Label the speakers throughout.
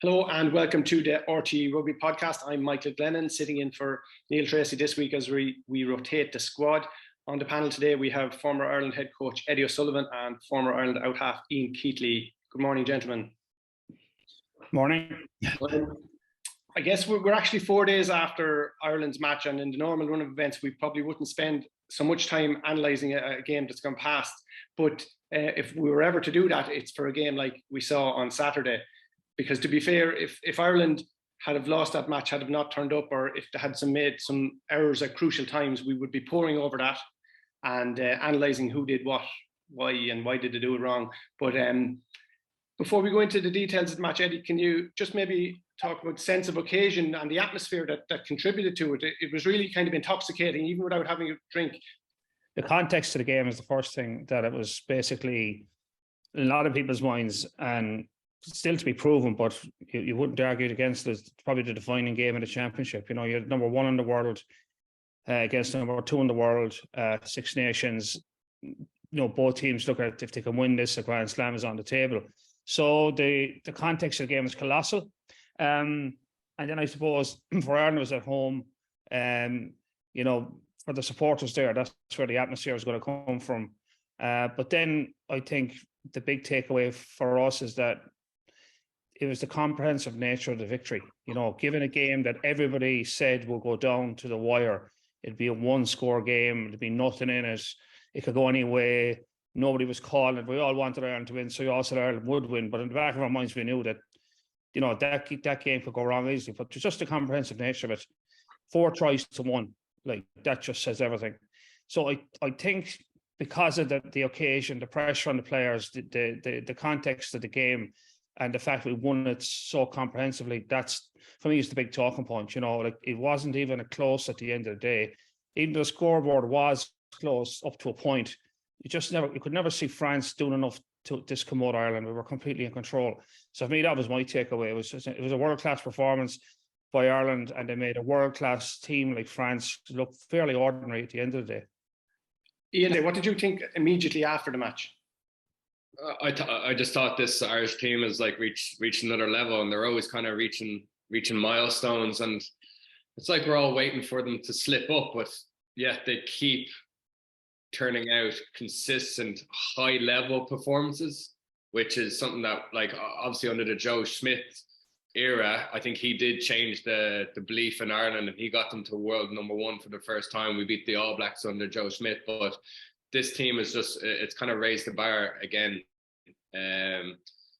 Speaker 1: Hello and welcome to the RTÉ Rugby podcast. I'm Michael Glennon, sitting in for Neil Tracy this week as we rotate the squad. On the panel today, we have former Ireland head coach Eddie O'Sullivan and former Ireland out half Ian Keatley. Good morning, gentlemen.
Speaker 2: Morning.
Speaker 1: I guess we're actually 4 days after Ireland's match, and in the normal run of events, we probably wouldn't spend so much time analysing a game that's gone past. But if we were ever to do that, it's for a game like we saw on Saturday. Because to be fair, if Ireland had have lost that match, had have not turned up, or if they had made some errors at crucial times, we would be poring over that and analysing who did what, why, and why did they do it wrong. But before we go into the details of the match, Eddie, can you just maybe talk about sense of occasion and the atmosphere that contributed to it? It was really kind of intoxicating, even without having a drink.
Speaker 2: The context of the game is the first thing, that it was basically in a lot of people's minds, and still to be proven, but you wouldn't argue against it. It's probably the defining game of the championship. You know, you're number one in the world against number two in the world, Six Nations. You know, both teams look at if they can win this, a Grand Slam is on the table. So the context of the game is colossal. And then I suppose for Ireland, it was at home. You know, for the supporters there, that's where the atmosphere is going to come from. But then I think the big takeaway for us is that it was the comprehensive nature of the victory. You know, given a game that everybody said will go down to the wire, it'd be a one-score game, there'd be nothing in it, it could go any way, nobody was calling it, we all wanted Ireland to win, so we all said Ireland would win, but in the back of our minds we knew that, you know, that game could go wrong easily. But just the comprehensive nature of it, 4 tries to 1, like, that just says everything. So I think because of the occasion, the pressure on the players, the context of the game, and the fact we won it so comprehensively, that's, for me, is the big talking point. You know, like, it wasn't even a close at the end of the day. Even though the scoreboard was close up to a point, you could never see France doing enough to discommode Ireland. We were completely in control. So for me, that was my takeaway. It was a world-class performance by Ireland, and they made a world-class team like France look fairly ordinary at the end of the day.
Speaker 1: Ian, what did you think immediately after the match?
Speaker 3: I just thought this Irish team has like reached another level, and they're always kind of reaching milestones, and it's like we're all waiting for them to slip up, but yet they keep turning out consistent high level performances, which is something that, like, obviously under the Joe Schmidt era, I think he did change the belief in Ireland, and he got them to world number 1 for the first time. We beat the All Blacks under Joe Schmidt, but this team is it's kind of raised the bar again.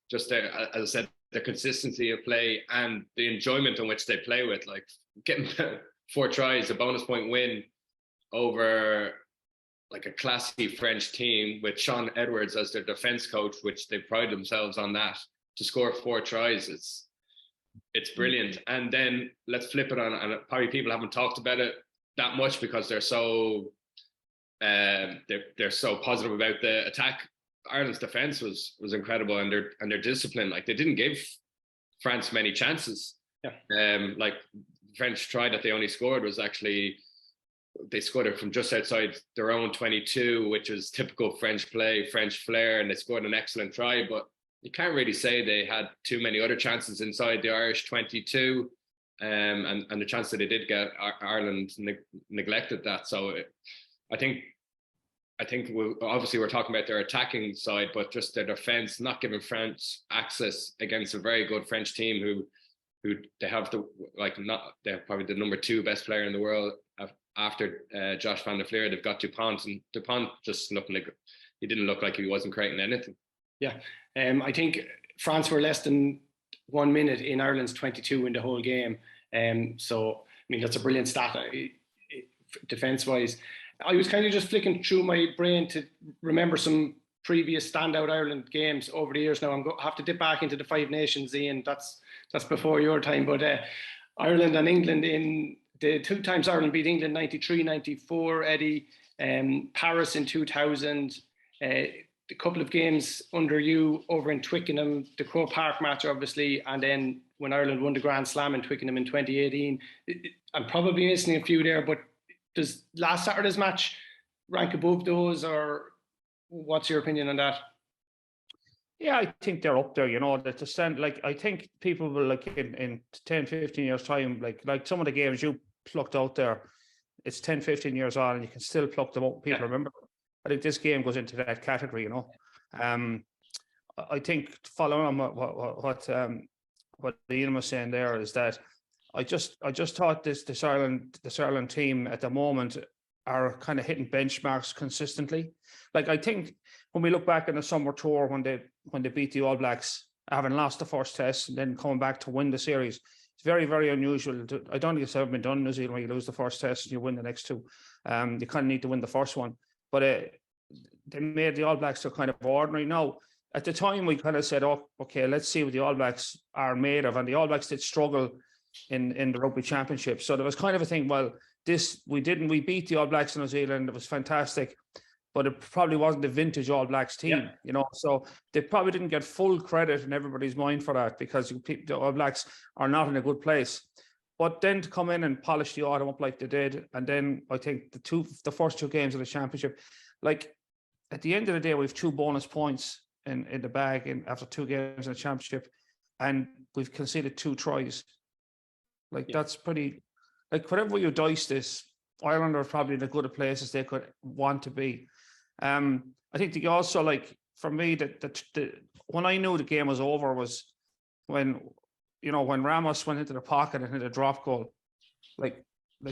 Speaker 3: Just as I said, the consistency of play and the enjoyment in which they play with, like getting 4 tries, a bonus point win over like a classy French team with Sean Edwards as their defense coach, which they pride themselves on that, to score 4 tries. It's brilliant. And then let's flip it on, and probably people haven't talked about it that much because they're so positive about the attack. Ireland's defense was incredible, and their discipline. Like, they didn't give France many chances. Yeah. Like, the French try that they only scored was actually, they scored it from just outside their own 22, which is typical French play, French flair, and they scored an excellent try. But you can't really say they had too many other chances inside the Irish 22, and the chance that they did get, Ireland neglected that. So I think obviously we're talking about their attacking side, but just their defense, not giving France access against a very good French team who they have they're probably the number 2 best player in the world after Josh van der Fleer. They've got Dupont, and Dupont just looked like he didn't look like he wasn't creating anything. Yeah,
Speaker 1: I think France were less than 1 minute in Ireland's 22 in the whole game. So I mean, that's a brilliant stat defense-wise. I was kind of just flicking through my brain to remember some previous standout Ireland games over the years. Now I have to dip back into the 5 Nations, Ian. That's before your time. But Ireland and England, in the 2 times Ireland beat England, 93, 94, Eddie, Paris in 2000, a couple of games under you over in Twickenham, the Croke Park match, obviously, and then when Ireland won the Grand Slam in Twickenham in 2018. I'm probably missing a few there, but does last Saturday's match rank above those, or what's your opinion on that?
Speaker 2: Yeah, I think they're up there, you know, that to stand, like, I think people will, like, in 10, 15 years time, like some of the games you plucked out there, it's 10, 15 years on and you can still pluck them up. People remember. I think this game goes into that category, you know. I think following on what Ian was saying there is that I just thought this Ireland team at the moment are kind of hitting benchmarks consistently. Like, I think when we look back in the summer tour when they beat the All Blacks, having lost the first test and then coming back to win the series, it's very, very unusual. I don't think it's ever been done in New Zealand where you lose the first test and you win the next two. You kind of need to win the first one. But they made the All Blacks look kind of ordinary. Now, at the time, we kind of said, oh, okay, let's see what the All Blacks are made of. And the All Blacks did struggle in the Rugby Championship. So there was kind of a thing, well, we beat the All Blacks in New Zealand. It was fantastic. But it probably wasn't the vintage All Blacks team, you know. So they probably didn't get full credit in everybody's mind for that because the All Blacks are not in a good place. But then to come in and polish the autumn up like they did, and then I think the first two games of the championship, like at the end of the day, we have 2 bonus points in the bag after 2 games in the championship, and we've conceded 2 tries. Like that's pretty. Like whatever you dice this, Ireland are probably in the good of places they could want to be. I think they also, like, for me, that when I knew the game was over was when Ramos went into the pocket and hit a drop goal. Like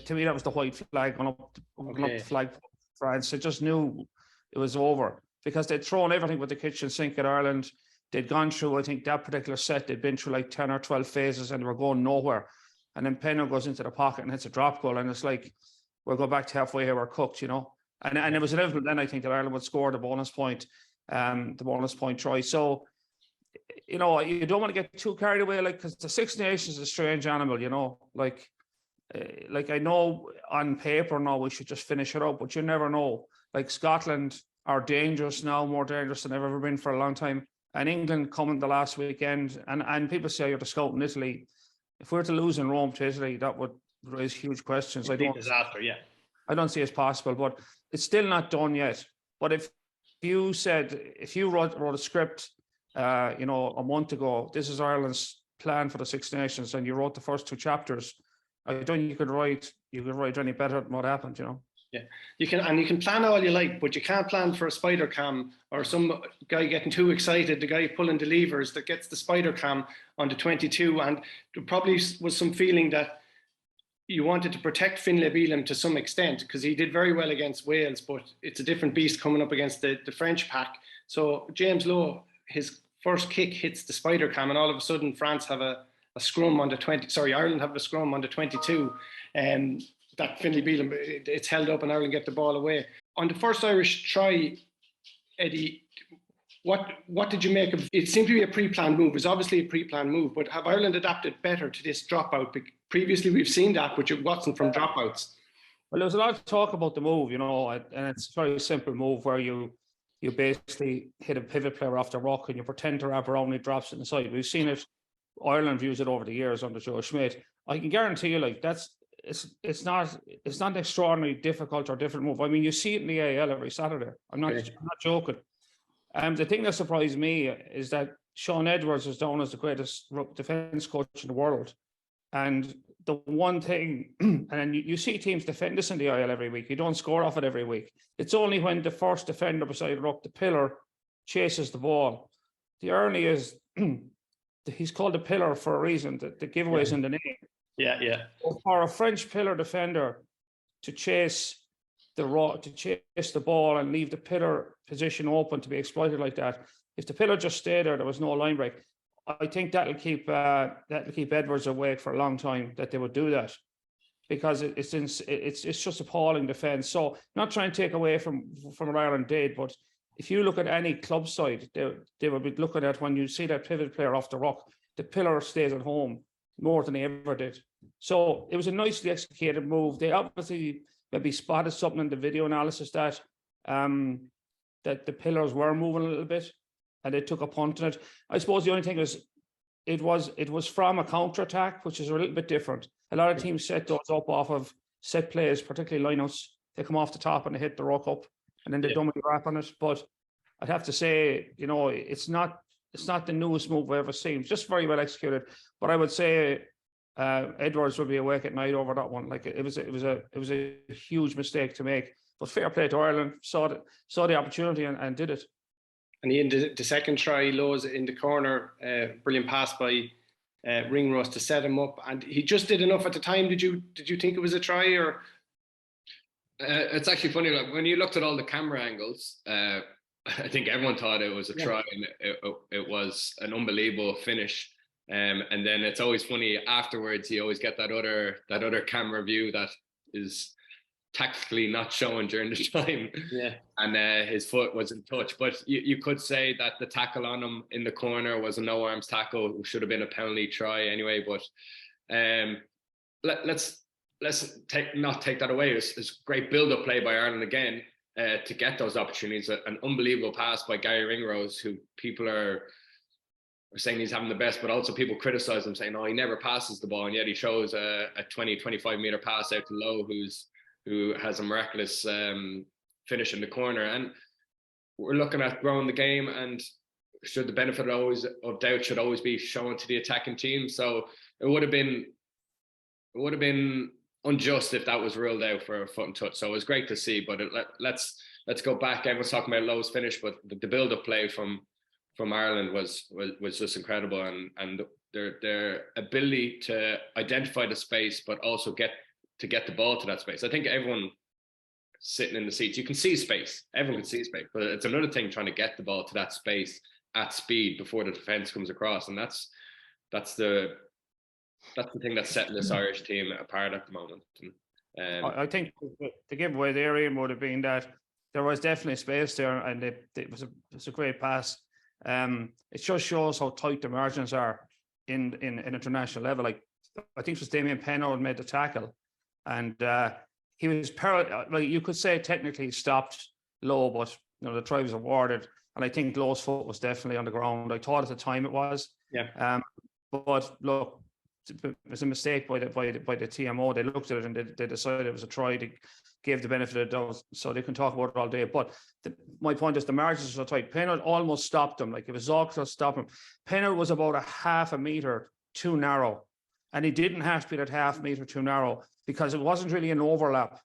Speaker 2: to me, that was the white flag going up the flag for France. I just knew it was over because they'd thrown everything with the kitchen sink at Ireland. They'd gone through, I think, that particular set. They'd been through like 10 or 12 phases and they were going nowhere. And then Penno goes into the pocket and hits a drop goal. And it's like, we'll go back to halfway here, we're cooked, you know. And it was inevitable then, I think, that Ireland would score the bonus point try. So, you know, you don't want to get too carried away, like, because the Six Nations is a strange animal, you know. Like I know on paper now we should just finish it up, but you never know. Like Scotland are dangerous now, more dangerous than they've ever been for a long time. And England coming the last weekend, and people say you're the scout in Italy. If we were to lose in Rome to Italy, that would raise huge questions.
Speaker 1: Disaster,
Speaker 2: I don't see it's possible, but it's still not done yet. But if you wrote a script, you know, a month ago, this is Ireland's plan for the Six Nations, and you wrote the first 2 chapters, I don't think you could write any better than what happened, you know.
Speaker 1: Yeah, you can plan all you like, but you can't plan for a spider cam or some guy getting too excited, the guy pulling the levers that gets the spider cam on the 22. And there probably was some feeling that you wanted to protect Finlay Bealham to some extent because he did very well against Wales, but it's a different beast coming up against the French pack. So James Lowe, his first kick hits the spider cam, and all of a sudden France have a scrum on the 20. Sorry, Ireland have a scrum on the 22. That Finlay Bealham, it's held up and Ireland get the ball away. On the first Irish try, Eddie, what did you make of it? It seemed to be a pre-planned move. It's obviously a pre-planned move, but have Ireland adapted better to this dropout? Previously, we've seen that, but it wasn't from dropouts.
Speaker 2: Well, there was a lot of talk about the move, you know, and it's a very simple move where you basically hit a pivot player off the ruck and you pretend to wrap around and he drops it inside. We've seen it. Ireland views it over the years under Joe Schmidt. I can guarantee you, like, it's not an extraordinarily difficult or different move. I mean, you see it in the AL every Saturday. I'm not joking. The thing that surprised me is that Sean Edwards is known as the greatest defence coach in the world. And the one thing, and you see teams defend this in the IL every week. You don't score off it every week. It's only when the first defender beside ruck, the pillar, chases the ball. The irony is he's called the pillar for a reason. The giveaways in the name.
Speaker 1: Yeah.
Speaker 2: For a French pillar defender to chase the ball and leave the pillar position open to be exploited like that, if the pillar just stayed there was no line break. I think that'll keep Edwards awake for a long time, that they would do that, because it's just appalling defence. So not trying to take away from what Ireland did, but if you look at any club side, they would be looking at, when you see that pivot player off the ruck, the pillar stays at home more than he ever did. So it was a nicely executed move. They obviously maybe spotted something in the video analysis that the pillars were moving a little bit, and they took a punt on it. I suppose the only thing is, it was from a counter-attack, which is a little bit different. A lot of teams set those up off of set plays, particularly lineouts. They come off the top and they hit the ruck up, and then they dummy wrap on it. But I'd have to say, you know, it's not it's not the newest move I've ever seen. Just very well executed. But I would say Edwards would be awake at night over that one. Like it was a huge mistake to make. But fair play to Ireland, saw the opportunity and did it.
Speaker 1: And Ian, the second try, Lowe's in the corner, brilliant pass by Ringrose to set him up, and he just did enough at the time. Did you think it was a try, or?
Speaker 3: It's actually funny, like when you looked at all the camera angles, I think everyone thought it was a try, and it was an unbelievable finish. And then it's always funny afterwards. You always get that other camera view that is tactically not shown during the time.
Speaker 1: Yeah. And
Speaker 3: his foot was in touch, but you could say that the tackle on him in the corner was a no arms tackle. It should have been a penalty try anyway. But let's not take that away. It's great build-up play by Ireland again to get those opportunities. An unbelievable pass by Gary Ringrose, who people are saying he's having the best, but also people criticize him, saying, "Oh, he never passes the ball," and yet he shows a 20-25 meter pass out to Lowe, who has a miraculous finish in the corner. And we're looking at growing the game, and should the benefit of doubt should always be shown to the attacking team. So it would have been unjust if that was ruled out for a foot and touch. So it was great to see, but let's go back. Everyone's talking about Lowe's finish, but the build-up play from Ireland was just incredible, and their ability to identify the space, but also get the ball to that space. I think everyone sitting in the seats, you can see space. Everyone can see space, but it's another thing trying to get the ball to that space at speed before the defense comes across, and that's the thing that's setting this Irish team apart at the moment.
Speaker 2: I think the giveaway there, Ian, would have been that there was definitely space there, and it was a great pass. It just shows how tight the margins are in international level. Like I think it was Damien Penno made the tackle, and he was like you could say technically stopped Lowe, but the try was awarded, and I think Lowe's foot was definitely on the ground. I thought at the time it was.
Speaker 1: Yeah.
Speaker 2: But look, it was a mistake by the TMO. They looked at it and they decided it was a try. They gave the benefit of the doubt, so they can talk about it all day. But my point is the margins were so tight. Penno almost stopped him. Like it was awkward to stop him. Penno was about a half a meter too narrow, and he didn't have to be that half meter too narrow because it wasn't really an overlap.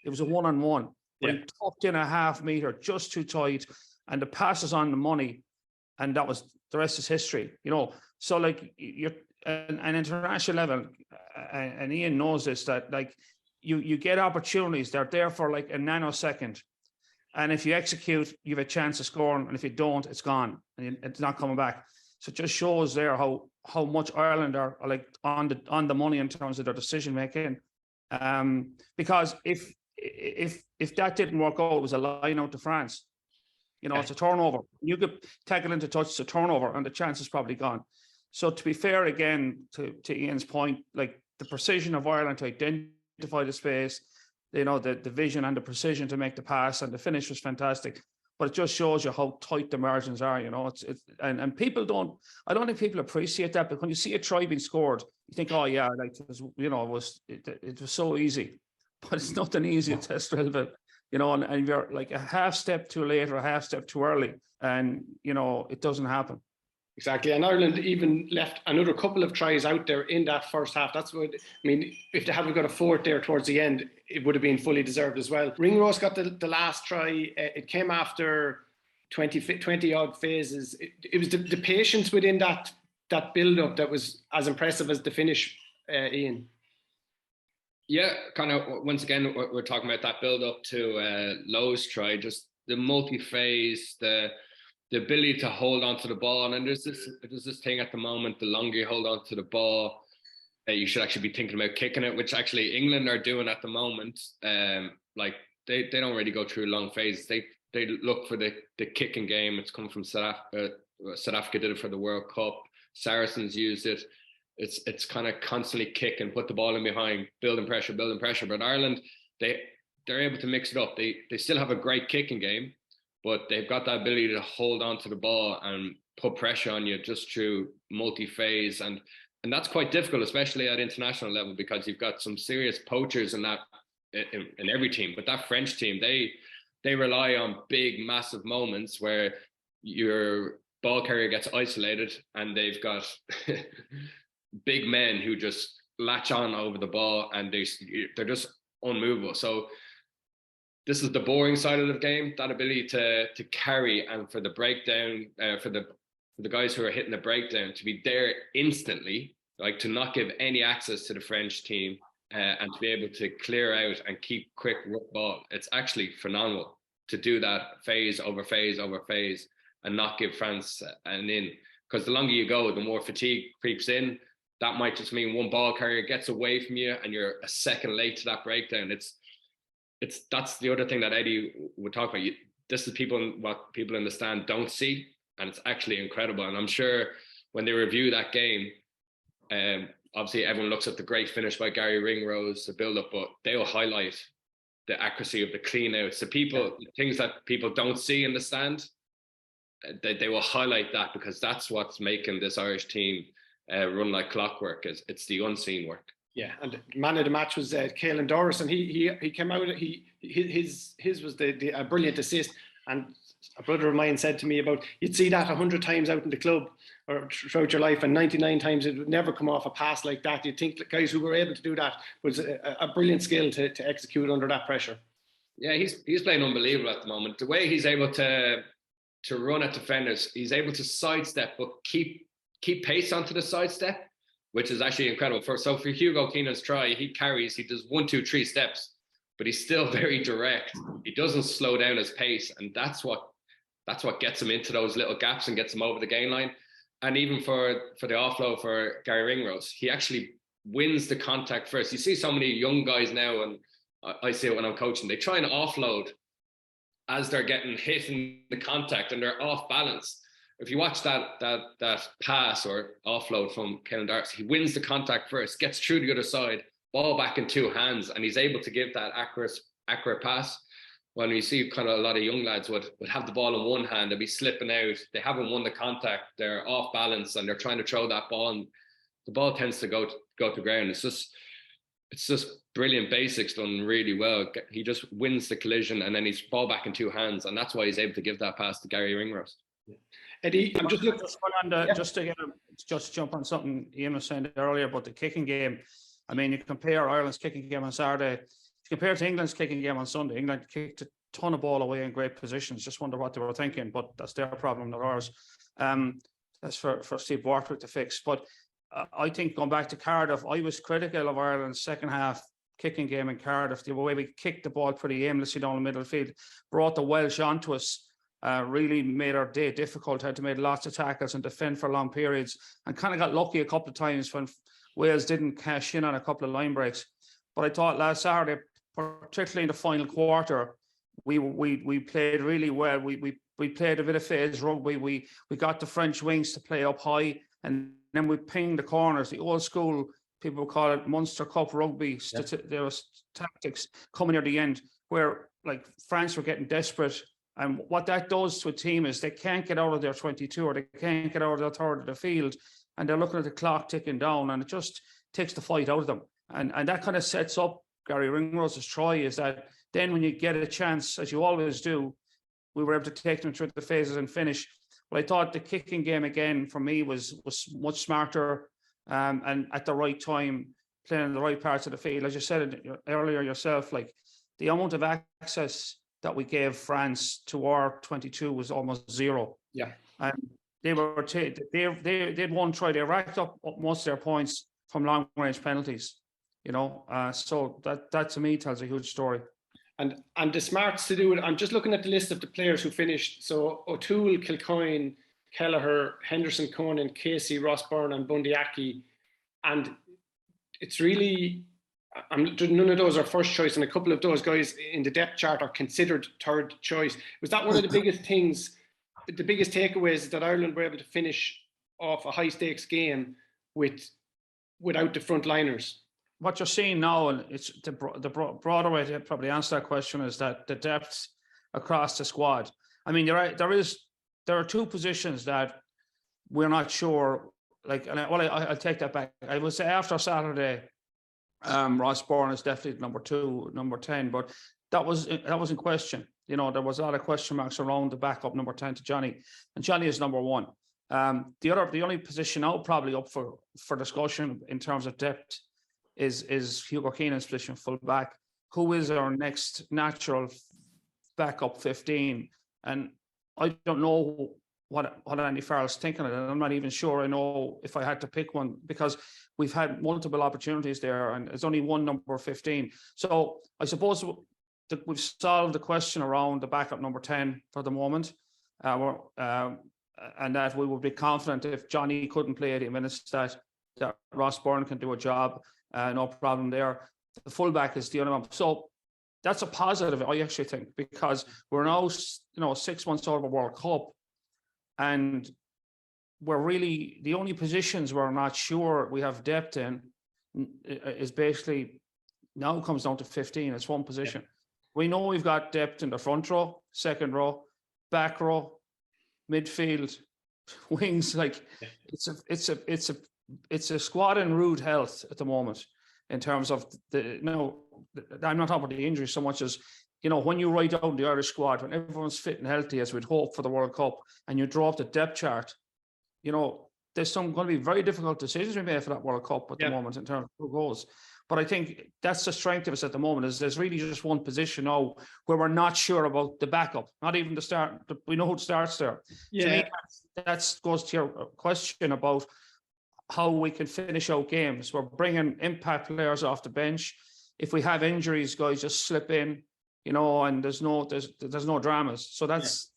Speaker 2: It was a one-on-one. But he tucked in a half meter just too tight, and the pass is on the money, and that was the rest is history. So like you're an international level, and Ian knows this, that like you get opportunities. They're there for like a nanosecond, and if you execute, you have a chance of scoring, and if you don't, it's gone and it's not coming back. So it just shows there how much Ireland are like on the money in terms of their decision making. Because if that didn't work out, it was a line out to France. It's a turnover. You could tackle into touch, it's a turnover, and the chance is probably gone. So to be fair, again, to Ian's point, like the precision of Ireland to identify the space, the vision and the precision to make the pass, and the finish was fantastic. But it just shows you how tight the margins are. And people don't. I don't think people appreciate that. But when you see a try being scored, you think, oh yeah, like it was so easy. But it's nothing easy at Test drill, but and you're like a half step too late or a half step too early, and it doesn't happen.
Speaker 1: Exactly, and Ireland even left another couple of tries out there in that first half. That's what I mean. If they hadn't got a fourth there towards the end, it would have been fully deserved as well. Ringrose got the last try. It came after 20 odd phases. It was the patience within that build-up that was as impressive as the finish, Ian.
Speaker 3: Yeah, kind of. Once again, we're talking about that build-up to Lowe's try, just the multi-phase, the ability to hold on to the ball. And there's this thing at the moment, the longer you hold on to the ball, you should actually be thinking about kicking it, which actually England are doing at the moment. Like they don't really go through long phases. They look for the kicking game. It's come from South Africa did it for the World Cup. Saracens used it. It's kind of constantly kick and put the ball in behind, building pressure. But Ireland, they're able to mix it up. They still have a great kicking game, but they've got that ability to hold on to the ball and put pressure on you just through multi-phase. And that's quite difficult, especially at international level, because you've got some serious poachers in every team. But that French team, they rely on big, massive moments where you're ball carrier gets isolated and they've got big men who just latch on over the ball and they're just unmovable. So this is the boring side of the game, that ability to carry, and for the breakdown, for the guys who are hitting the breakdown to be there instantly, like to not give any access to the French team, and to be able to clear out and keep quick ball. It's actually phenomenal to do that phase over phase over phase and not give France an in. Because the longer you go, the more fatigue creeps in. That might just mean one ball carrier gets away from you and you're a second late to that breakdown. That's the other thing that Eddie would talk about. This is what people in the stand don't see, and it's actually incredible. And I'm sure when they review that game, obviously everyone looks at the great finish by Gary Ringrose, the build-up, but they'll highlight the accuracy of the clean-outs. The things that people don't see in the stand, they will highlight that, because that's what's making this Irish team run like clockwork. It's the unseen work.
Speaker 1: Yeah, and man of the match was Caelan Doris, and he came out. His was a brilliant assist. And a brother of mine said to me about, you'd see that 100 times out in the club or throughout your life, and 99 times it would never come off a pass like that. You'd think guys who were able to do that was a brilliant skill to execute under that pressure. Yeah,
Speaker 3: he's playing unbelievable at the moment. The way he's able to run at defenders, he's able to sidestep but keep pace onto the sidestep, which is actually incredible. So for Hugo Keenan's try, he does 1, 2, 3 steps, but he's still very direct. He doesn't slow down his pace, and that's what gets him into those little gaps and gets him over the gain line. And even for the offload for Gary Ringrose, he actually wins the contact first. You see so many young guys now, and I see it when I'm coaching, they try and offload as they're getting hit in the contact and they're off balance. If you watch that pass or offload from Caelan Doris, he wins the contact first, gets through the other side, ball back in 2 hands, and he's able to give that accurate pass. When you see kind of a lot of young lads would have the ball in one hand, they'll be slipping out, they haven't won the contact, they're off balance, and they're trying to throw that ball, and the ball tends to go to ground. It's just brilliant basics done really well. He just wins the collision, and then he's ball back in 2 hands, and that's why he's able to give that pass to Gary Ringrose.
Speaker 1: Yeah. Eddie, I'm just looking.
Speaker 2: Just jump on something Ian was saying earlier about the kicking game. I mean, you compare Ireland's kicking game on Saturday, compared to England's kicking game on Sunday. England kicked a ton of ball away in great positions. Just wonder what they were thinking, but that's their problem, not ours. That's for Steve Borthwick to fix. But I think going back to Cardiff, I was critical of Ireland's second half kicking game in Cardiff. The way we kicked the ball pretty aimlessly down the middle of the field, brought the Welsh onto us, really made our day difficult, had to make lots of tackles and defend for long periods, and kind of got lucky a couple of times when Wales didn't cash in on a couple of line breaks. But I thought last Saturday, particularly in the final quarter, we played really well. We played a bit of phase rugby. We got the French wings to play up high, and then we pinged the corners. The old school, people call it Munster Cup rugby. There was tactics coming near the end where like France were getting desperate. And what that does to a team is they can't get out of their 22 or they can't get out of their third of the field, and they're looking at the clock ticking down, and it just takes the fight out of them. And that kind of sets up Gary Ringrose's try, is that then when you get a chance, as you always do, we were able to take them through the phases and finish. But I thought the kicking game again for me was much smarter, and at the right time, playing in the right parts of the field. As you said earlier yourself, like the amount of access that we gave France to our 22 was almost zero.
Speaker 1: Yeah,
Speaker 2: and they they'd one try. They racked up most of their points from long range penalties. So that to me tells a huge story.
Speaker 1: And the smarts to do it. I'm just looking at the list of the players who finished. So O'Toole, Kilcoyne, Kelleher, Henderson, Conan, Casey, Ross Byrne, and Bundyaki. And it's really, none of those are first choice, and a couple of those guys in the depth chart are considered third choice. Was that one of the biggest things, the biggest takeaways, that Ireland were able to finish off a high stakes game without the frontliners?
Speaker 2: What you're seeing now, and it's the broader way to probably answer that question, is that the depth across the squad. I mean, there are 2 positions that we're not sure. Like, I'll take that back. I would say after Saturday, Ross Byrne is definitely number 2, number 10. But that was in question. You know, there was a lot of question marks around the backup number 10 to Johnny, and Johnny is number one. The only position out probably up for discussion in terms of depth is Hugo Keenan's position, fullback, who is our next natural backup 15. And I don't know what Andy Farrell's thinking of it. I'm not even sure I know if I had to pick one, because we've had multiple opportunities there and there's only one number 15. So I suppose that we've solved the question around the backup number 10 for the moment. And that we would be confident if Johnny couldn't play 80 minutes that Ross Byrne can do a job, no problem there. The fullback is the only one. So that's a positive, I actually think, because we're now 6 months out of a World Cup, and we're really the only positions we're not sure we have depth in is basically now comes down to 15. It's one position. Yeah. We know we've got depth in the front row, second row, back row, midfield, wings. Like it's a squad in rude health at the moment in terms of I'm not talking about the injuries so much as, when you write down the Irish squad, when everyone's fit and healthy as we'd hope for the World Cup, and you draw up the depth chart, there's going to be very difficult decisions we made for that World Cup at the moment in terms of who goes. But I think that's the strength of us at the moment, is there's really just one position now where we're not sure about the backup, not even the start. We know who starts there. Yeah. To me, that goes to your question about how we can finish out games. We're bringing impact players off the bench. If we have injuries, guys just slip in, and there's no dramas. So that's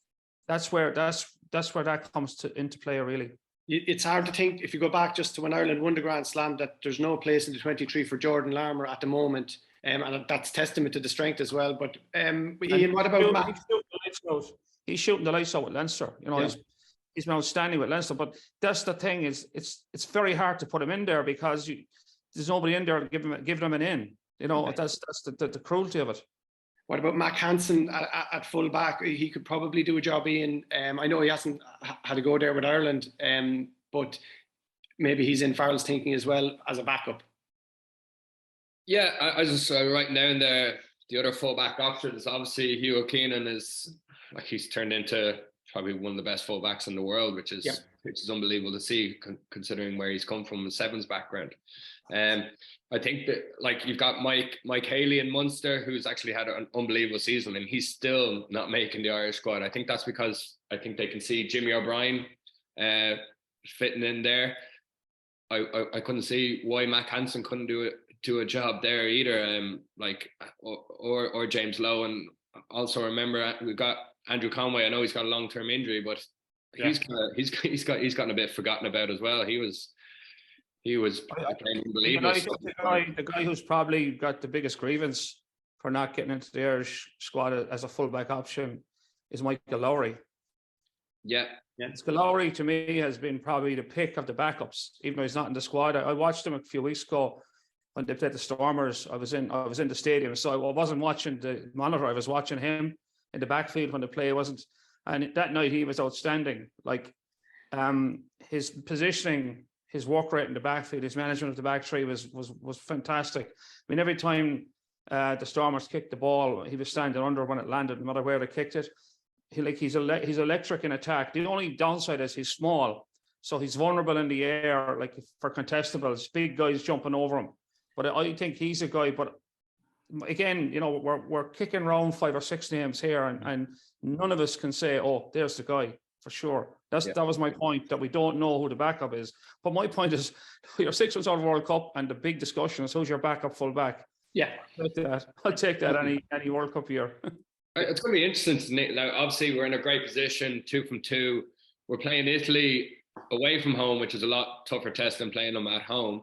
Speaker 2: where that comes into play, really.
Speaker 1: It's hard to think, if you go back just to when Ireland won the Grand Slam, that there's no place in the 23 for Jordan Larmour at the moment, and that's testament to the strength as well. But Ian, what about Matt?
Speaker 2: He's shooting the lights out with Leinster. He's been outstanding with Leinster. But that's the thing, is it's very hard to put him in there because there's nobody in there to give them an in. That's the cruelty of it.
Speaker 1: What about Mac Hansen at full back? He could probably do a job, Ian. I know he hasn't had to go there with Ireland, but maybe he's in Farrell's thinking as well as a backup.
Speaker 3: Yeah, I just writing down the other full back options. Obviously, Hugo Keenan he's turned into probably one of the best full backs in the world, which is unbelievable to see considering where he's come from, a sevens background. I think that you've got Mike Haley in Munster, who's actually had an unbelievable season, and he's still not making the Irish squad. I think that's because I think they can see Jimmy O'Brien fitting in there. I couldn't see why Mac Hansen couldn't do a job there either. Or James Lowe, and also remember we've got Andrew Conway. I know he's got a long-term injury, but he's gotten a bit forgotten about as well. He was unbelievable.
Speaker 2: The guy who's probably got the biggest grievance for not getting into the Irish squad as a fullback option is Michael Lowry.
Speaker 3: Yeah.
Speaker 2: Lowry to me has been probably the pick of the backups, even though he's not in the squad. I watched him a few weeks ago when they played the Stormers. I was in the stadium, so I wasn't watching the monitor. I was watching him in the backfield when the play wasn't. And that night he was outstanding. His positioning, his work rate in the backfield, his management of the back three was fantastic. I mean, every time the Stormers kicked the ball, he was standing under when it landed, no matter where they kicked it. He's electric in attack. The only downside is he's small, so he's vulnerable in the air, for contestables, big guys jumping over him. But I think he's a guy. But again, we're kicking around 5 or 6 names here, and none of us can say, "Oh, there's the guy." For sure. That was my point, that we don't know who the backup is. But my point is, you're 6 months out of World Cup, and the big discussion is who's your backup full back.
Speaker 1: Yeah.
Speaker 2: I'll take that any World Cup year.
Speaker 3: It's going to be interesting. Now, obviously, we're in a great position, 2 from 2. We're playing Italy away from home, which is a lot tougher test than playing them at home.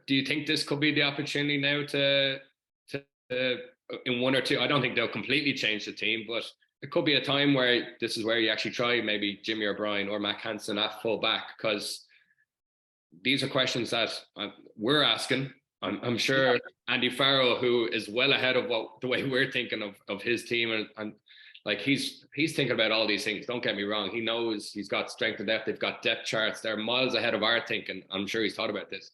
Speaker 3: Do you think this could be the opportunity now to in 1 or 2? I don't think they'll completely change the team, but it could be a time where this is where you actually try maybe Jimmy O'Brien or Mac Hansen at full back, because these are questions that we're asking. I'm sure Andy Farrell, who is well ahead of the way we're thinking of his team, and he's thinking about all these things. Don't get me wrong. He knows he's got strength and depth. They've got depth charts. They're miles ahead of our thinking. I'm sure he's thought about this.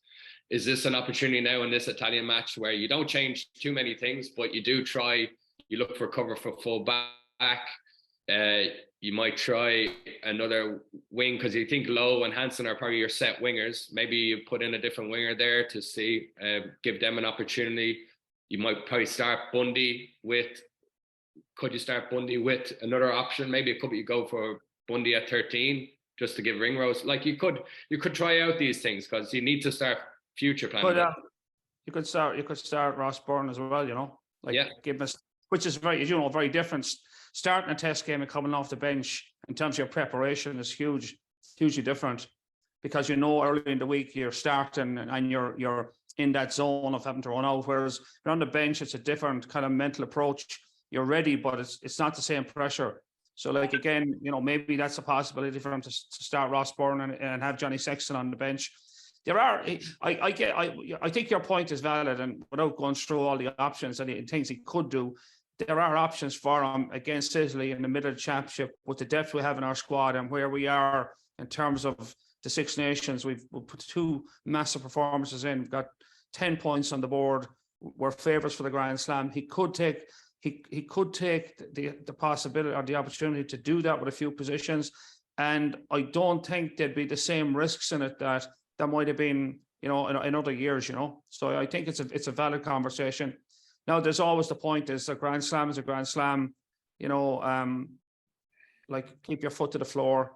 Speaker 3: is this an opportunity now in this Italian match where you don't change too many things, but you do try, you look for cover for full back. You might try another wing because you think Lowe and Hansen are probably your set wingers. Maybe you put in a different winger there to see, give them an opportunity. You might probably start Bundy with, could you start Bundy with another option? Maybe it could be you go for Bundy at 13 just to give Ringrose. Like you could try out these things because you need to start future planning.
Speaker 2: But you could start Ross Byrne as well, you know, like give us, which is very, you know, very different. Starting a test game and coming off the bench in terms of your preparation is hugely different, because you know early in the week you're starting and you're in that zone of having to run out. Whereas you're on the bench, it's a different kind of mental approach. You're ready, but it's not the same pressure. So, like, again, you know, maybe that's a possibility for him to start Ross Byrne and have Johnny Sexton on the bench. There are, I think your point is valid, and without going through all the options and things he could do, there are options for him against Italy in the middle of the championship with the depth we have in our squad and where we are in terms of the Six Nations. We've put 2 massive performances in. We've got 10 points on the board. We're favourites for the Grand Slam. He could take the possibility or the opportunity to do that with a few positions, and I don't think there'd be the same risks in it that might have been, you know, in other years, you know. So I think it's a valid conversation. Now, there's always the point is a Grand Slam is a Grand Slam, you know, like keep your foot to the floor,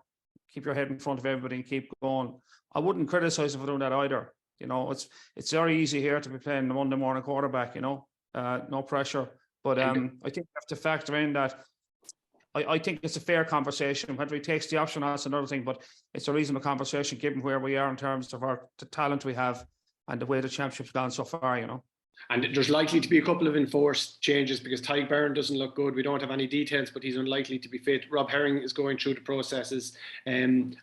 Speaker 2: keep your head in front of everybody and keep going. I wouldn't criticize him for doing that either. You know, it's very easy here to be playing the Monday morning quarterback, you know, no pressure. But I think you have to factor in that I think it's a fair conversation. Whether he takes the option, that's another thing, but it's a reasonable conversation given where we are in terms of the talent we have and the way the championship's gone so far, you know.
Speaker 1: And there's likely to be a couple of enforced changes because Tyke Byrne doesn't look good. We don't have any details, but he's unlikely to be fit. Rob Herring is going through the processes. And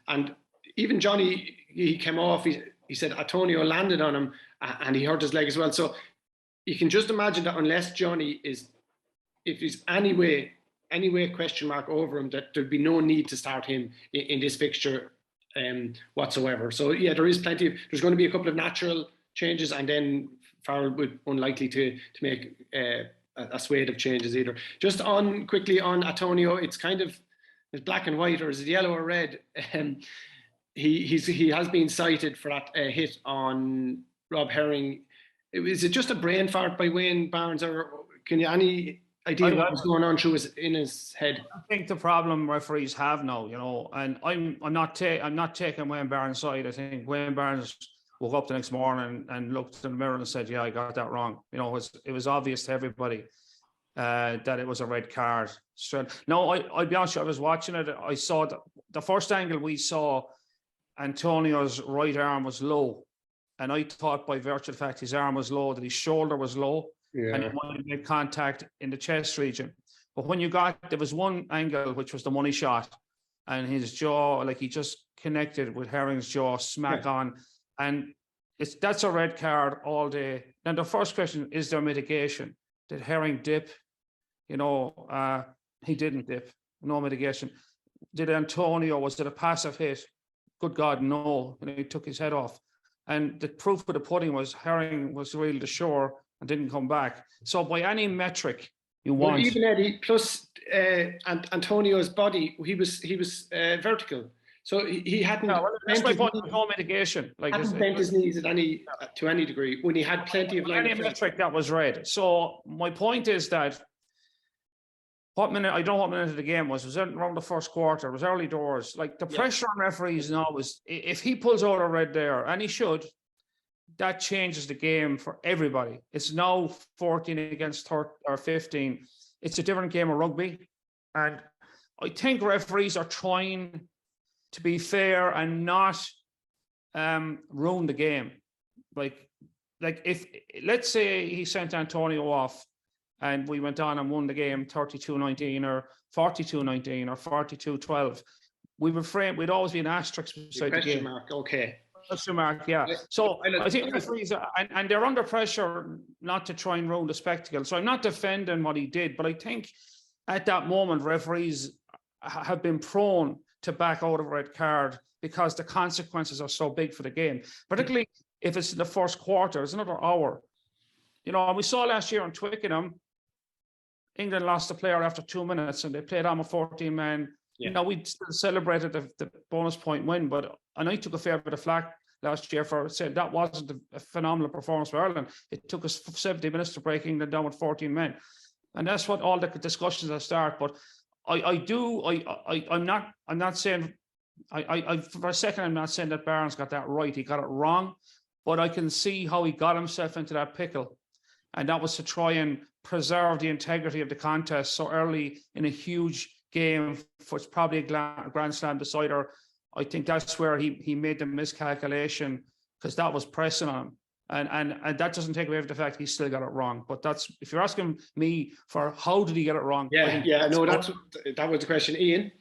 Speaker 1: even Johnny, he came off, he said Atonio landed on him and he hurt his leg as well. So you can just imagine that unless Johnny is, if he's anyway question mark over him, that there'd be no need to start him in this fixture whatsoever. So yeah, there's going to be a couple of natural changes, and then Farrell would unlikely to make a swathe of changes either. Just quickly on Atonio, it's black and white, or is it yellow or red? He has been cited for that hit on Rob Herring. Is it just a brain fart by Wayne Barnes, or can you any idea what was going on in his head?
Speaker 2: I think the problem referees have now, you know, and I'm not taking Wayne Barnes' side. I think Wayne Barnes woke up the next morning and looked in the mirror and said, "Yeah, I got that wrong." You know, it was obvious to everybody that it was a red card. No, I'll be honest, I was watching it. I saw the first angle we saw, Antonio's right arm was low, and I thought by virtue of the fact his arm was low that his shoulder was low. Yeah. And he might have made contact in the chest region. But when there was one angle, which was the money shot, and his jaw, like he just connected with Herring's jaw, smack on. And that's a red card all day. Now, the first question, is there mitigation? Did Herring dip? You know, he didn't dip. No mitigation. Did Antonio, was it a passive hit? Good God, no. And he took his head off. And the proof of the pudding was Herring was really the shore and didn't come back. So by any metric you want,
Speaker 1: even Eddie, plus Antonio's body, he was vertical, so he hadn't.
Speaker 2: No, that's my point. No mitigation. Like
Speaker 1: hadn't bent his knees to any degree when he had plenty of line.
Speaker 2: Any metric that was red. So my point is that I don't know what minute of the game was. It was around the first quarter. It was early doors. Like the pressure on referees now is, if he pulls out a red there, and he should, that changes the game for everybody. It's now 14 against 15. It's a different game of rugby. And I think referees are trying to be fair and not ruin the game. Like if, let's say he sent Antonio off and we went on and won the game 32-19 or 42-19 or 42-12, we'd always be an asterisk beside the game.
Speaker 1: Mark, okay.
Speaker 2: Question mark, yeah. So I think referees and they're under pressure not to try and ruin the spectacle. So I'm not defending what he did, but I think at that moment referees have been prone to back out of a red card because the consequences are so big for the game. Particularly if it's in the first quarter, it's another hour. You know, and we saw last year in Twickenham, England lost a player after 2 minutes and they played on a 14-man.
Speaker 1: Yeah.
Speaker 2: Now, we still celebrated the bonus point win, and I took a fair bit of flack last year for saying that wasn't a phenomenal performance for Ireland. It took us 70 minutes to break England down with 14 men. And that's what all the discussions that start. But I'm not saying, for a second, I'm not saying that Barnes got that right. He got it wrong. But I can see how he got himself into that pickle. And that was to try and preserve the integrity of the contest so early in a huge game, for it's probably a Grand Slam decider. I think that's where he made the miscalculation, because that was pressing on him. And that doesn't take away from the fact he still got it wrong. But that's, if you're asking me for how did he get it wrong?
Speaker 1: That was the question. Ian?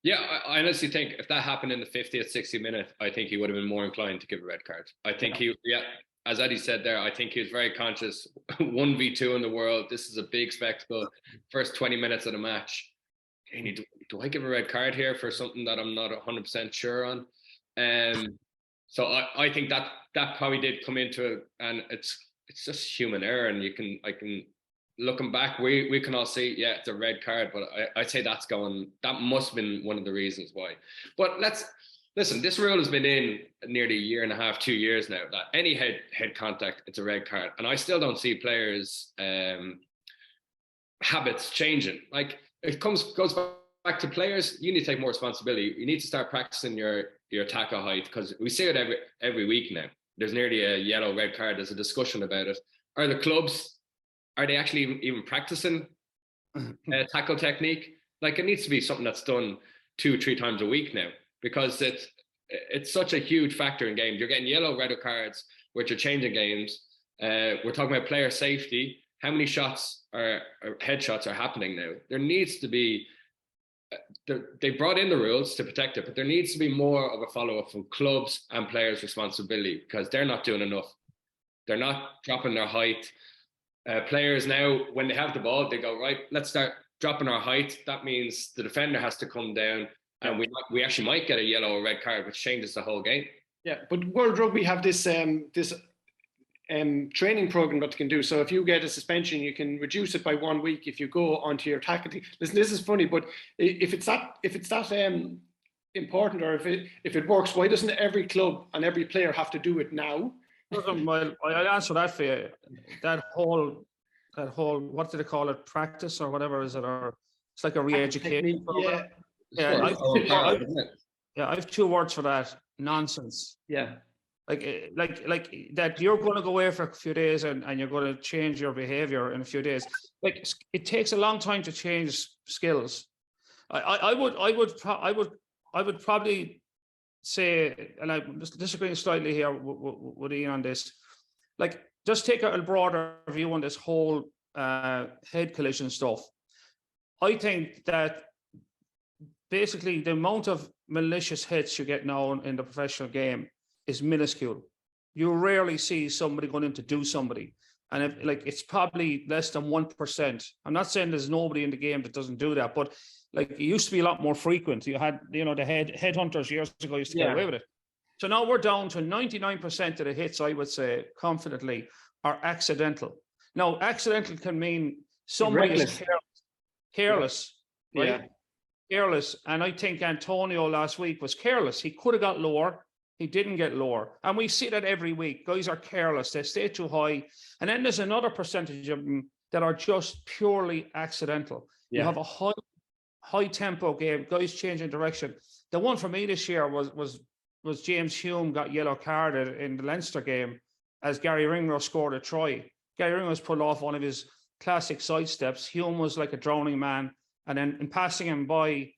Speaker 3: Yeah, I honestly think if that happened in the 50th, 60th minute, I think he would have been more inclined to give a red card. I think as Eddie said there, I think he was very conscious. 1v2 in the world. This is a big spectacle. First 20 minutes of the match. Do I give a red card here for something that I'm not 100% sure on? So I think that probably did come into it, and it's just human error. And I can looking back, we can all see, yeah, it's a red card, but I'd say that must have been one of the reasons why. But listen, this rule has been in nearly a year and a half, 2 years now, that any head contact, it's a red card. And I still don't see players' habits changing. Like, it goes back to players. You need to take more responsibility. You need to start practicing your tackle height, because we see it every week now. There's nearly a yellow, red card. There's a discussion about it. Are the clubs, are they actually even practicing tackle technique? Like, it needs to be something that's done 2-3 times a week now, because it's such a huge factor in games. You're getting yellow, red cards, which are changing games. We're talking about player safety. How many shots or headshots are happening now? There needs to be, they brought in the rules to protect it, but there needs to be more of a follow-up from clubs and players' responsibility, because they're not doing enough. They're not dropping their height. Players now, when they have the ball, they go, right, let's start dropping our height. That means the defender has to come down, and we actually might get a yellow or red card, which changes the whole game. Yeah,
Speaker 1: but World Rugby have this training program that you can do. So if you get a suspension, you can reduce it by 1 week if you go onto your tackle team. Listen, this is funny, but if it's that important, or if it works, why doesn't every club and every player have to do it now?
Speaker 2: Well, I'll answer that for you. That whole, what do they call it? Practice or whatever is it? Or it's like a re-education program. I have 2 words for that: nonsense.
Speaker 1: Yeah.
Speaker 2: Like that you're going to go away for a few days and you're going to change your behavior in a few days. Like, it takes a long time to change skills. I would probably say, and I'm just disagreeing slightly here with Ian on this, like, just take a broader view on this whole head collision stuff. I think that basically the amount of malicious hits you get now in the professional game is minuscule. You rarely see somebody going in to do somebody. And it's probably less than 1%. I'm not saying there's nobody in the game that doesn't do that, but like, it used to be a lot more frequent. You had, the headhunters years ago used to get away with it. So now we're down to 99% of the hits, I would say confidently, are accidental. Now, accidental can mean somebody is careless, right? Yeah. Careless. And I think Atonio last week was careless. He could have got lower. He didn't get lower. And we see that every week. Guys are careless. They stay too high. And then there's another percentage of them that are just purely accidental. Yeah. You have a high tempo game, guys changing direction. The one for me this year was James Hume got yellow carded in the Leinster game as Gary Ringrose scored a try. Gary Ringrose pulled off one of his classic sidesteps. Hume was like a drowning man. And then in passing him by,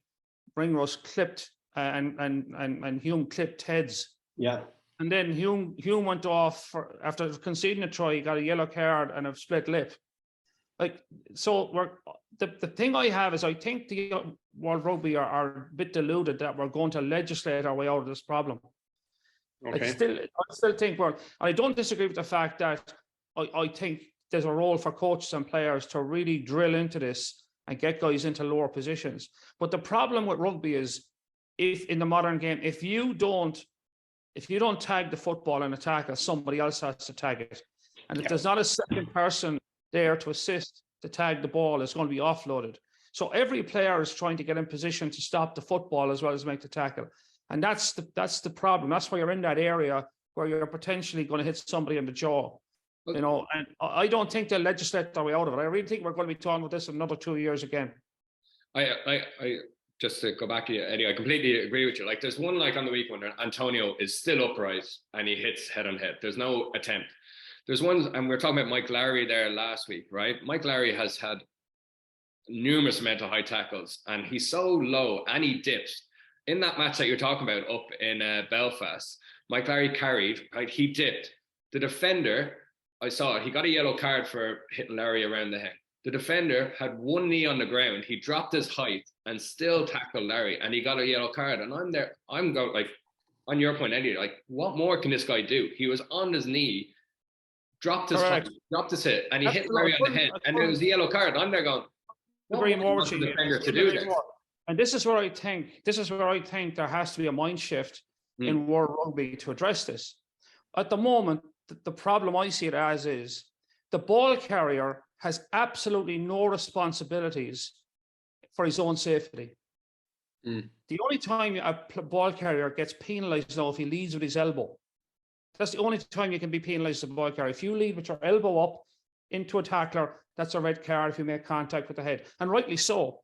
Speaker 2: Ringrose clipped and Hume clipped heads. Yeah. And then Hume went off after conceding a try. He got a yellow card and a split lip. Like, so the thing I have is, I think the World Rugby are a bit deluded that we're going to legislate our way out of this problem. Okay. I still think I don't disagree with the fact that I think there's a role for coaches and players to really drill into this and get guys into lower positions. But the problem with rugby is, if in the modern game, if you don't if you don't tag the football in a tackle, somebody else has to tag it. And if there's not a second person there to assist to tag the ball, it's going to be offloaded. So every player is trying to get in position to stop the football as well as make the tackle. And that's the problem. That's why you're in that area where you're potentially going to hit somebody in the jaw. You know, and I don't think they'll legislate their way out of it. I really think we're going to be talking about this in another 2 years again.
Speaker 3: I just to go back to you, Eddie, I completely agree with you. Like, there's one like on the week when Antonio is still upright and he hits head on head. There's no attempt. There's one, and we were talking about Mike Lowry there last week, right? Mike Lowry has had numerous amount of high tackles, and he's so low, and he dips. In that match that you're talking about up in Belfast, Mike Lowry carried, right? He dipped. The defender, I saw it, he got a yellow card for hitting Lowry around the head. The defender had one knee on the ground. He dropped his height and still tackled Larry, and he got a yellow card. And I'm going like, on your point, Eddie, like, what more can this guy do? He was on his knee, dropped his height, dropped his hit, and he hit Larry on the head, and there was the yellow card. I'm there going,
Speaker 2: agree more with
Speaker 3: the
Speaker 2: you.
Speaker 3: defender to do this?
Speaker 2: And this is where I think there has to be a mind shift in World Rugby to address this. At the moment, the problem I see it as is the ball carrier has absolutely no responsibilities for his own safety. The only time a ball carrier gets penalised now if he leads with his elbow. That's the only time you can be penalised as a ball carrier. If you lead with your elbow up into a tackler, that's a red card if you make contact with the head. And rightly so.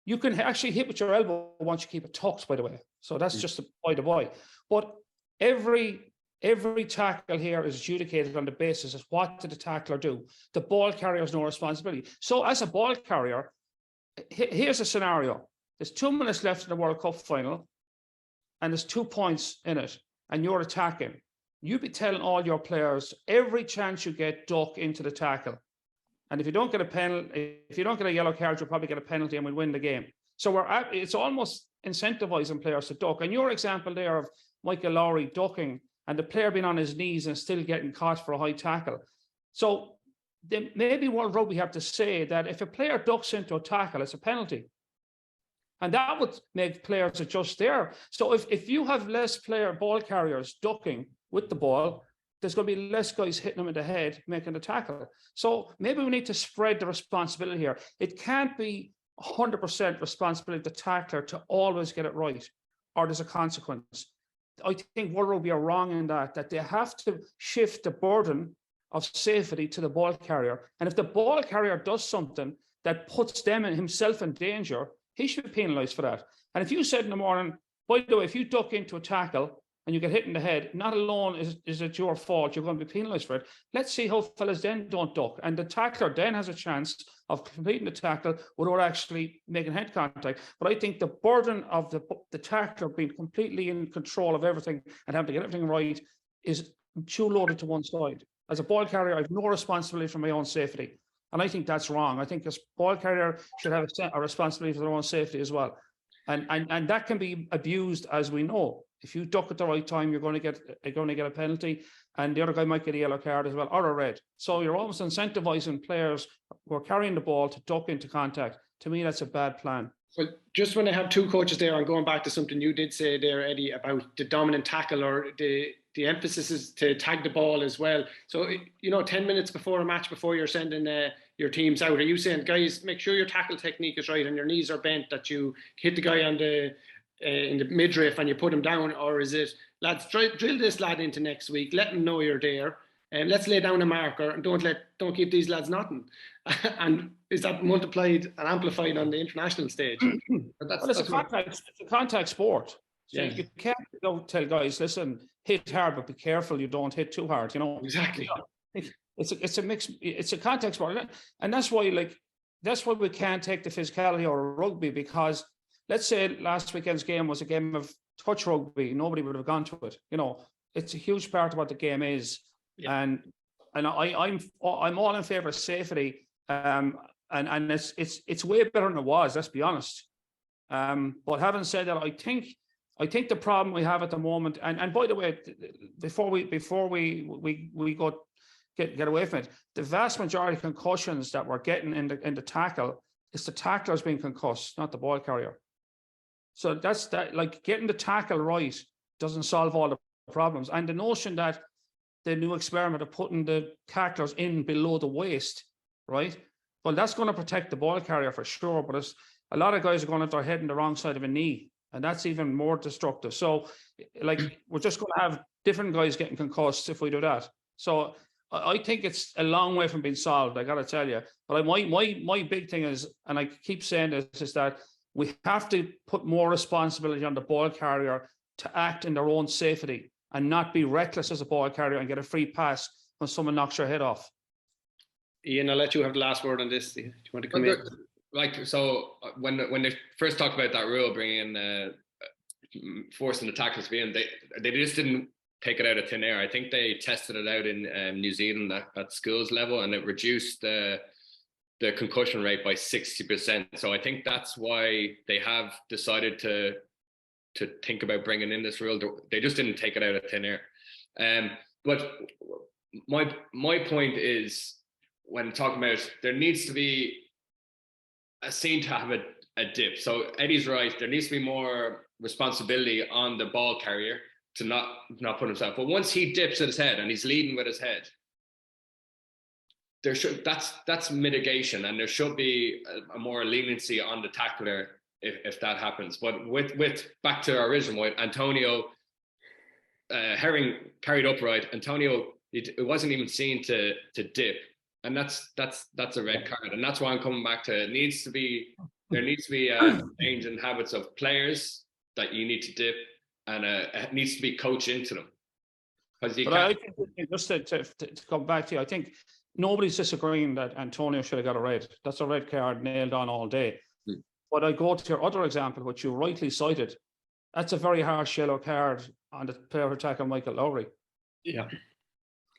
Speaker 2: You can actually hit with your elbow once you keep it tucked, by the way. So that's just by the by. But every tackle here is adjudicated on the basis of what did the tackler do. The ball carrier has no responsibility. So as a ball carrier, here's a scenario. There's 2 minutes left in the World Cup final, and there's 2 points in it, and you're attacking. You'd be telling all your players, every chance you get, duck into the tackle. And if you don't get a penalty, if you don't get a yellow card, you'll probably get a penalty and we'll win the game. So it's almost incentivizing players to duck. And your example there of Michael Lowry ducking and the player being on his knees and still getting caught for a high tackle. So maybe World Rugby have to say that if a player ducks into a tackle, it's a penalty. And that would make players adjust there. So if you have less ball carriers ducking with the ball, there's going to be less guys hitting them in the head, making the tackle. So maybe we need to spread the responsibility here. It can't be 100% responsibility of the tackler to always get it right, or there's a consequence. I think World Rugby are wrong in that they have to shift the burden of safety to the ball carrier. And if the ball carrier does something that puts them and himself in danger, he should be penalised for that. And if you said in the morning, by the way, if you duck into a tackle and you get hit in the head, not alone is it your fault, you're going to be penalised for it. Let's see how fellas then don't duck. And the tackler then has a chance of completing the tackle without actually making head contact. But I think the burden of the tackler being completely in control of everything and having to get everything right is too loaded to one side. As a ball carrier, I have no responsibility for my own safety. And I think that's wrong. I think a ball carrier should have a responsibility for their own safety as well. And that can be abused, as we know. If you duck at the right time, you're going to get a penalty, and the other guy might get a yellow card as well, or a red. So you're almost incentivizing players who are carrying the ball to duck into contact. To me, that's a bad plan.
Speaker 1: Well, just when I have two coaches there, and going back to something you did say there, Eddie, about the dominant tackle, or the emphasis is to tag the ball as well. So, 10 minutes before a match, before you're sending your teams out, are you saying, guys, make sure your tackle technique is right and your knees are bent, that you hit the guy on in the midriff and you put him down? Or is it, lads, drill this lad into next week, let him know you're there, and let's lay down a marker and don't keep these lads nothing? And is that multiplied and amplified on the international stage?
Speaker 2: It's a contact sport. So you can't tell guys, listen, hit hard, but be careful you don't hit too hard.
Speaker 1: Exactly.
Speaker 2: It's a mix. It's a contact sport, and that's why we can't take the physicality out of rugby, because let's say last weekend's game was a game of touch rugby, nobody would have gone to it. It's a huge part of what the game is, and I'm all in favour of safety, and it's way better than it was. Let's be honest. But having said that, I think the problem we have at the moment, and by the way, before we go get away from it, the vast majority of concussions that we're getting in the tackle is the tacklers being concussed, not the ball carrier. So that's that. Like, getting the tackle right doesn't solve all the problems. And the notion that the new experiment of putting the tacklers in below the waist, right? Well, that's going to protect the ball carrier for sure, but it's, a lot of guys are going to have their head in the wrong side of a knee, and that's even more destructive. So, like, we're just going to have different guys getting concussed if we do that. So I think it's a long way from being solved, I got to tell you. But my big thing is, and I keep saying this, is that we have to put more responsibility on the ball carrier to act in their own safety and not be reckless as a ball carrier and get a free pass when someone knocks your head off.
Speaker 1: Ian, I'll let you have the last word on this. Do you want to come in?
Speaker 3: Like, so when they first talked about that rule, bringing in forcing the tackles to be in, they just didn't take it out of thin air. I think they tested it out in New Zealand at schools level, and it reduced the concussion rate by 60%. So I think that's why they have decided to think about bringing in this rule. They just didn't take it out of thin air. But my point is, when talking about, there needs to be a scene to have a dip. So Eddie's right, there needs to be more responsibility on the ball carrier to not put himself. But once he dips at his head and he's leading with his head, that's mitigation, and there should be a more leniency on the tackler if that happens. But with back to our original point, Antonio Herring carried upright. Antonio, it wasn't even seen to dip, and that's a red card. And that's why I'm coming back to, there needs to be a change in habits of players, that you need to dip, and it needs to be coached into them. Because
Speaker 2: I think, just to come back to you, I think nobody's disagreeing that Antonio should have got a red. That's a red card nailed on all day. But I go to your other example, which you rightly cited. That's a very harsh yellow card on the player attacker, Michael Lowry.
Speaker 1: Yeah.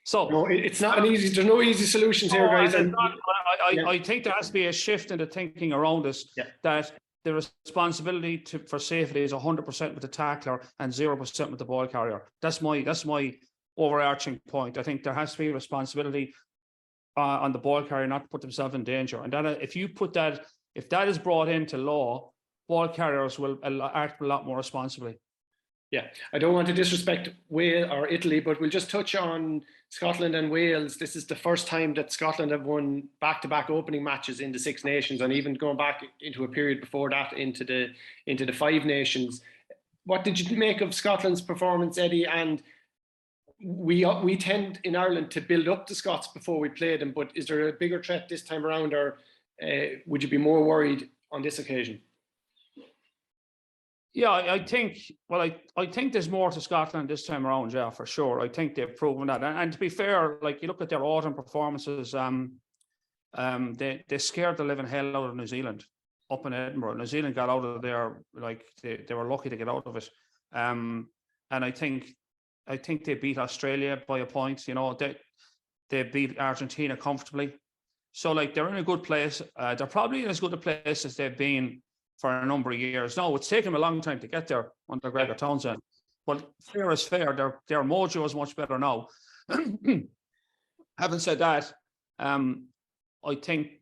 Speaker 2: So
Speaker 1: no, it's not an easy. There's no easy solutions here, guys.
Speaker 2: I think there has to be a shift in the thinking around this.
Speaker 1: Yeah.
Speaker 2: That the responsibility for safety is 100% with the tackler and 0% with the ball carrier. That's my overarching point. I think there has to be responsibility on the ball carrier not to put themselves in danger. And that if that is brought into law, ball carriers will act a lot more responsibly.
Speaker 1: Yeah, I don't want to disrespect Wales or Italy, but we'll just touch on Scotland and Wales. This is the first time that Scotland have won back-to-back opening matches in the Six Nations, and even going back into a period before that into the Five Nations. What did you make of Scotland's performance, Eddie? And we tend in Ireland to build up the Scots before we play them, but is there a bigger threat this time around, or would you be more worried on this occasion?
Speaker 2: Yeah, I think there's more to Scotland this time around, yeah, for sure. I think they've proven that. And to be fair, like, you look at their autumn performances, they scared the living hell out of New Zealand up in Edinburgh. New Zealand got out of there, like, they were lucky to get out of it. And I think they beat Australia by a point. You know, they beat Argentina comfortably. So, like, they're in a good place. They're probably in as good a place as they've been for a number of years. No, it's taken them a long time to get there under Gregor Townsend. But fair is fair. Their mojo is much better now. Having said that, I think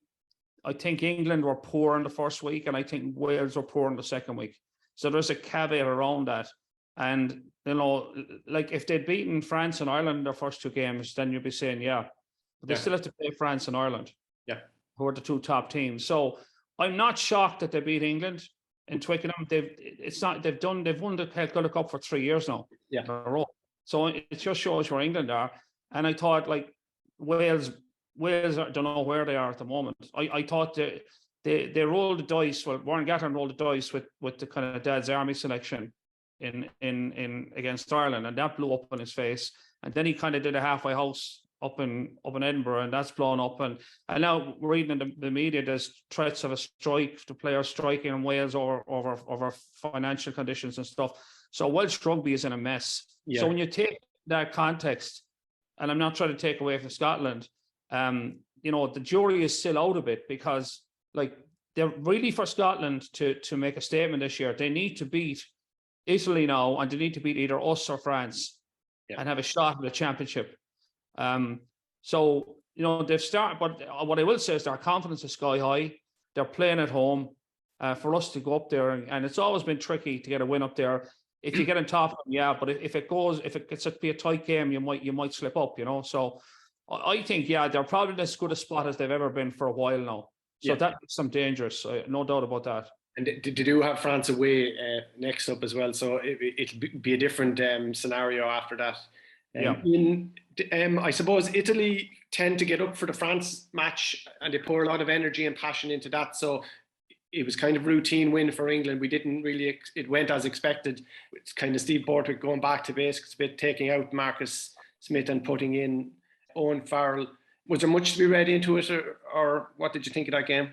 Speaker 2: England were poor in the first week, and I think Wales were poor in the second week. So there's a caveat around that. And, you know, like, if they'd beaten France and Ireland in their first two games, then you'd be saying, yeah. But they still have to play France and Ireland, who are the two top teams. So I'm not shocked that they beat England in Twickenham. They've won the Calcutta Cup for 3 years now in a row. So it just shows where England are. And I thought, like, Wales, I don't know where they are at the moment. I thought they rolled the dice. Well, Warren Gatland rolled the dice with the kind of Dad's Army selection in against Ireland, and that blew up in his face. And then he kind of did a halfway house up in Edinburgh, and that's blown up. And now we're reading in the media there's threats of a strike, the players striking in Wales over financial conditions and stuff. So Welsh rugby is in a mess. So when you take that context, and I'm not trying to take away from Scotland, you know, the jury is still out a bit, because, like, they're really, for Scotland to make a statement this year, they need to beat Italy now, and they need to beat either us or France and have a shot at the championship. So, you know, they've started, but what I will say is their confidence is sky high. They're playing at home. For us to go up there, and it's always been tricky to get a win up there. if you get on top of them, yeah. But if it gets to be a tight game, you might slip up, you know. So I think, yeah, they're probably as good a spot as they've ever been for a while now. So that makes them dangerous, no doubt about that.
Speaker 1: And they do have France away next up as well, so it'll be a different scenario after that. I suppose Italy tend to get up for the France match, and they pour a lot of energy and passion into that. So it was kind of routine win for England. We didn't really, it went as expected. It's kind of Steve Borthwick going back to basics a bit, taking out Marcus Smith and putting in Owen Farrell. Was there much to be read into it, or what did you think of that game?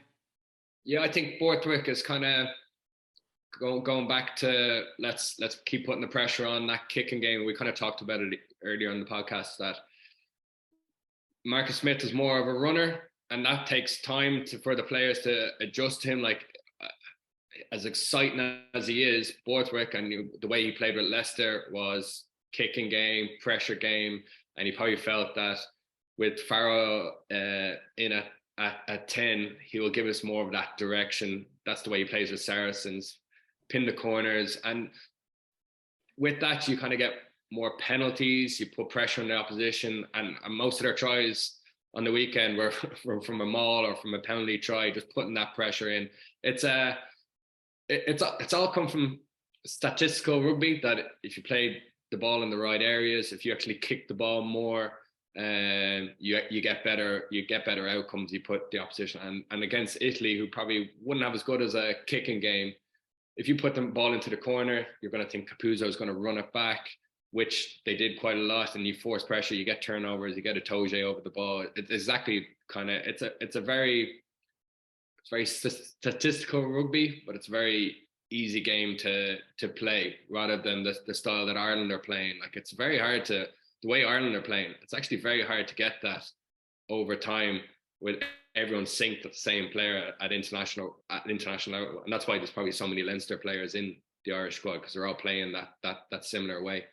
Speaker 3: Yeah, I think Borthwick is kind of going back to let's keep putting the pressure on that kicking game. We kind of talked about it earlier on the podcast that Marcus Smith is more of a runner, and that takes time for the players to adjust to him. Like, as exciting as he is, Borthwick, and the way he played with Leicester was kicking game, pressure game, and he probably felt that with Farrell in at 10, he will give us more of that direction. That's the way he plays with Saracens, pin the corners, and with that you kind of get more penalties. You put pressure on the opposition, and most of their tries on the weekend were from a maul or from a penalty try, just putting that pressure in. It's all come from statistical rugby, that if you play the ball in the right areas, if you actually kick the ball more, you get better outcomes. You put the opposition, and against Italy, who probably wouldn't have as good as a kicking game, if you put the ball into the corner, you're going to think Capuzzo is going to run it back, which they did quite a lot, and you force pressure, you get turnovers, you get a Toje over the ball. It's exactly kind of, it's very statistical rugby, but it's a very easy game to play, rather than the style that Ireland are playing. Like, it's very hard the way Ireland are playing, it's actually very hard to get that over time with everyone synced at the same player at international level. And that's why there's probably so many Leinster players in the Irish squad, because they're all playing that similar way.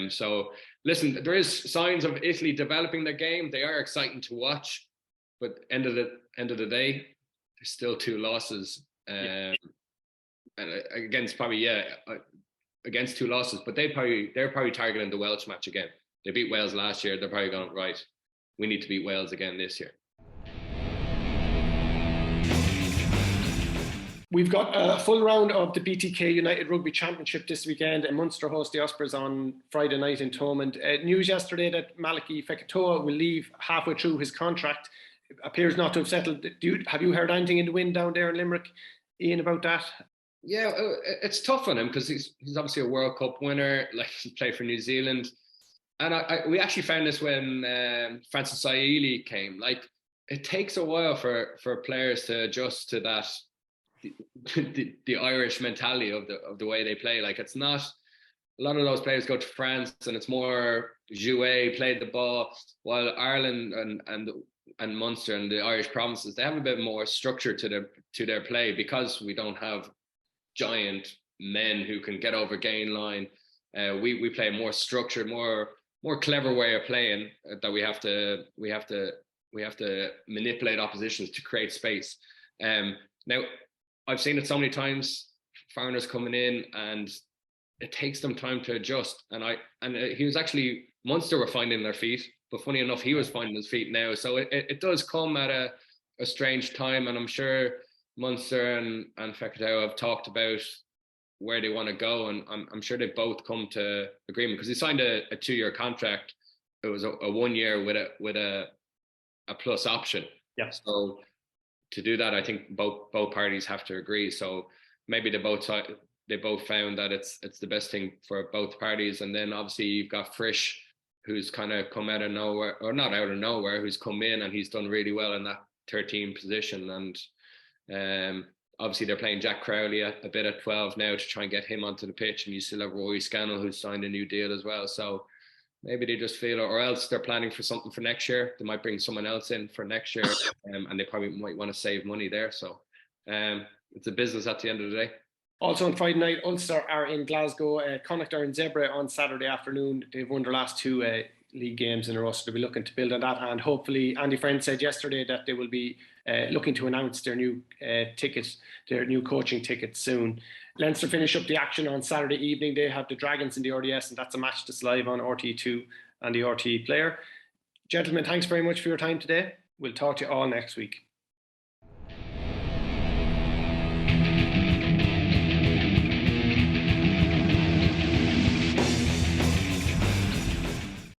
Speaker 3: So listen, there is signs of Italy developing their game. They are exciting to watch, but end of the day, there's still 2 losses. And against 2 losses, but they're probably targeting the Welsh match again. They beat Wales last year. They're probably going, right, we need to beat Wales again this year.
Speaker 1: We've got a full round of the BTK United Rugby Championship this weekend, and Munster host the Ospreys on Friday night in Thomond. News yesterday that Malachy Fekitoa will leave halfway through his contract. It appears not to have settled. Have you heard anything in the wind down there in Limerick, Ian, about that?
Speaker 3: Yeah, it's tough on him, because he's obviously a World Cup winner. Like, he played for New Zealand, and we actually found this when Francis Saili came. Like, it takes a while for players to adjust to that. The Irish mentality of the way they play. Like, it's not, a lot of those players go to France and it's more jouet, play the ball, while Ireland and Munster and the Irish provinces, they have a bit more structure to their play, because we don't have giant men who can get over gain line. We play a more structured, more clever way of playing, that we have to manipulate oppositions to create space. Now, I've seen it so many times, foreigners coming in, and it takes them time to adjust. And he was actually, Munster were finding their feet, but funny enough, he was finding his feet now. So it does come at a strange time, and I'm sure Munster and Fekitoa have talked about where they want to go, and I'm sure they both come to agreement, because he signed a 2-year contract. It was a 1 year with a plus option.
Speaker 1: Yeah.
Speaker 3: So to do that, I think both parties have to agree. So maybe they both found that it's the best thing for both parties. And then obviously you've got Frisch, who's kind of come out of nowhere, or not out of nowhere, who's come in and he's done really well in that 13 position. And obviously they're playing Jack Crowley a bit at 12 now to try and get him onto the pitch. And you still have Rory Scannell, who's signed a new deal as well. So maybe they just feel, or else they're planning for something for next year. They might bring someone else in for next year, and they probably might want to save money there. So it's a business at the end of the day.
Speaker 1: Also on Friday night, Ulster are in Glasgow. Connacht are in Zebra on Saturday afternoon. They've won their last 2 league games in a row, so they'll be looking to build on that. And hopefully, Andy Friend said yesterday that they will be looking to announce their new their new coaching ticket soon. Leinster finish up the action on Saturday evening. They have the Dragons in the RDS, and that's a match that's live on RTÉ2 and the RTÉ Player. Gentlemen, thanks very much for your time today. We'll talk to you all next week.